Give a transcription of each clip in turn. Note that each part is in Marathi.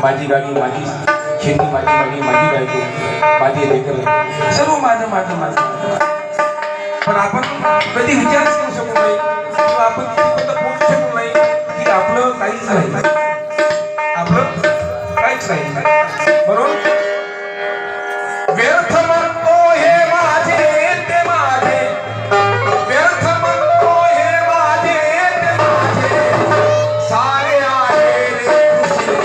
माझी गाडी, माझी शेती, माझी गाडी, माझी बायको, माझी लेकर, सर्व माझं माझं माझं. पण आपण कधी विचारच करू शकू नाही किंवा आपण तिथपर्यंत पोहोचू शकू नाही की आपलं काहीच नाही, आपलं काहीच नाही. बरोबर. व्यर्थ म्हणतो हे माझे ते माझे, व्यर्थ म्हणतो हे माझे ते माझे, सारे आहे रे कृष्णे,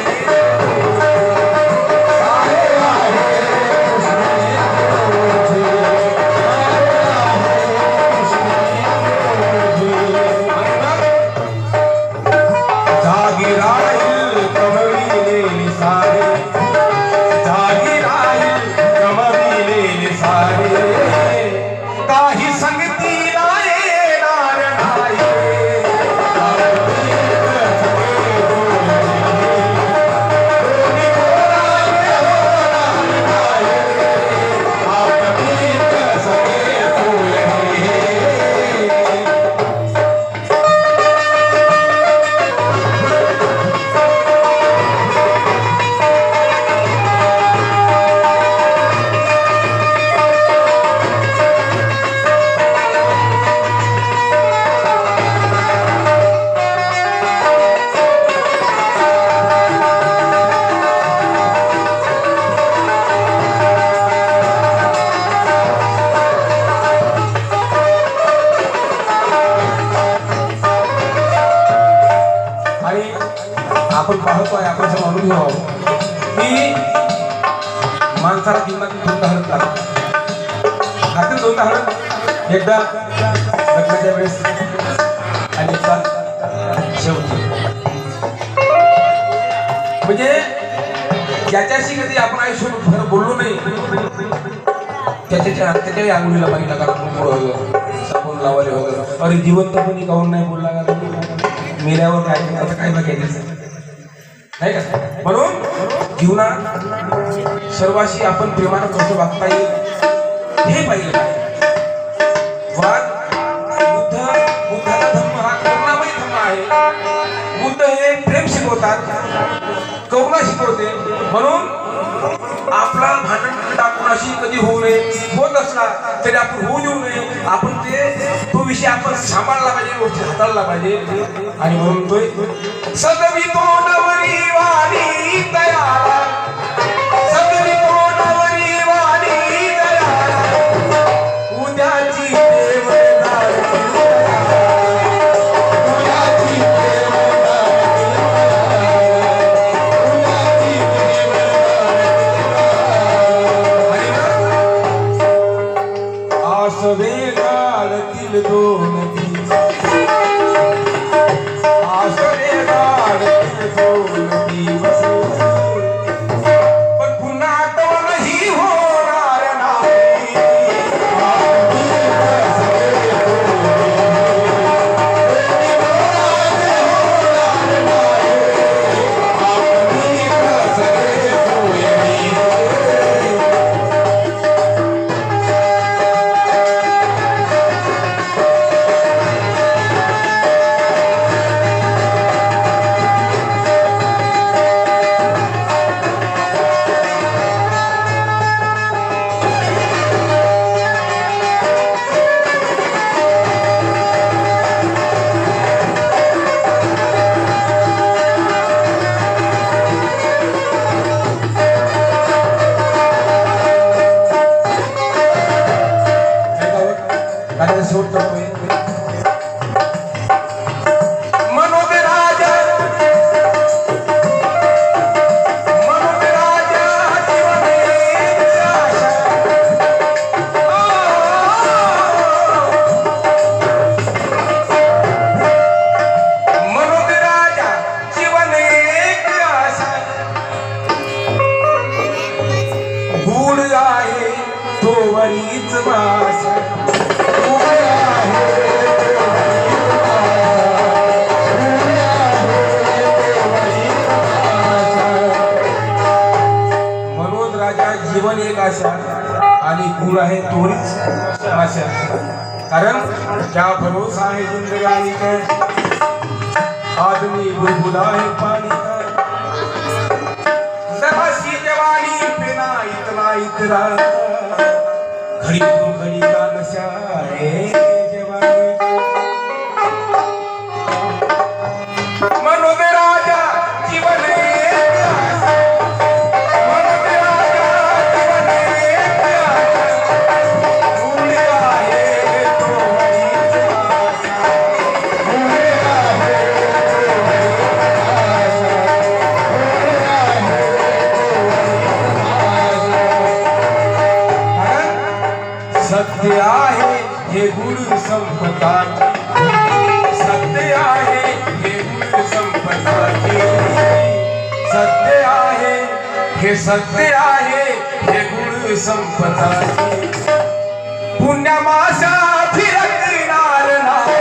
सारे आहे रे कृष्णे, जागी राहील कमळी सारे, जागी राहील कमविलेले सारे, काही संगतीला येणार नाही. आपण पाहतोय, आपण सर्व अनुभव आहोत की माणसाला जीवनात दोन हळद लागतात. हातील दोन हळद, एकदा लग्नाच्या वेळेस आणि एकदा शेवटी. म्हणजे ज्याच्याशी कधी आपण आयुष्यभर बोललो नाही त्याच्या अंगुलीला पाणी लागा, साबण लावायला वगैरे. अरे जिवंतपणी काहून नाही बोलला का, मेल्यावर काय आता काय बघायचं नाही का. म्हणून जीवनात सर्वाशी आपण प्रेमानं कसं वागता येईल हे पाहिलं पाहिजे. बुद्धाचा धर्म हा करुणामयी धर्म आहे. बुद्ध हे प्रेम शिकवतात, करुणा शिकवते. म्हणून आपला भांडण कोणाशी कधी होऊ नये, होत असला तरी आपण होऊ देऊ नये. आपण तो विषय आपण सांभाळला पाहिजे, गोष्टी हाताळला पाहिजे. आणि म्हणून तो सदवी तोंडावरी वाणी दयाला, सदवी तोंडावरी वाणी दयाला, उद्याची देवदारी, उद्याची देवदारी, उद्याची देवदारी. आस वेगाळतील दोन दिवस, आस वेगाळतील दोन दिवस, पण पुन्हा आठवण ही होणार नाही. वरीच वास मनोज राजा जीवन एक आशा आणि गुण आहे तोरीच आशा. कारण क्या भरोसा है जिंदगानी का, आदमी बुलबुला है पानी का. इतरा घडी तो घडी का नशा रे जवानी मनोद राजा जीवन सत्य आहे हे गुण संपदाची सत्य आहे हे गुण संपदाची सत्य आहे हे सत्य आहे हे गुण संपदाची पुण्यमाशा फिरकणार नाही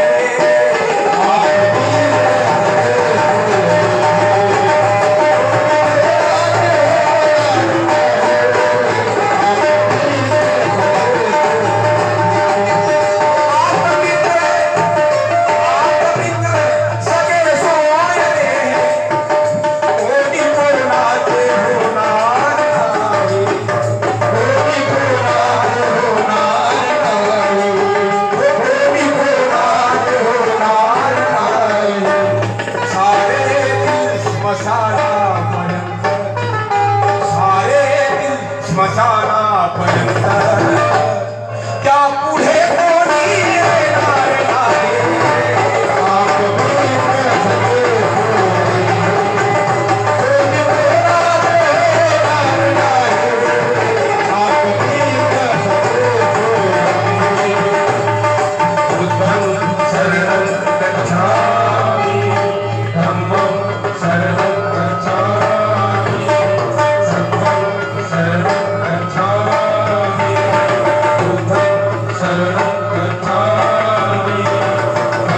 स्मशानापर्यंत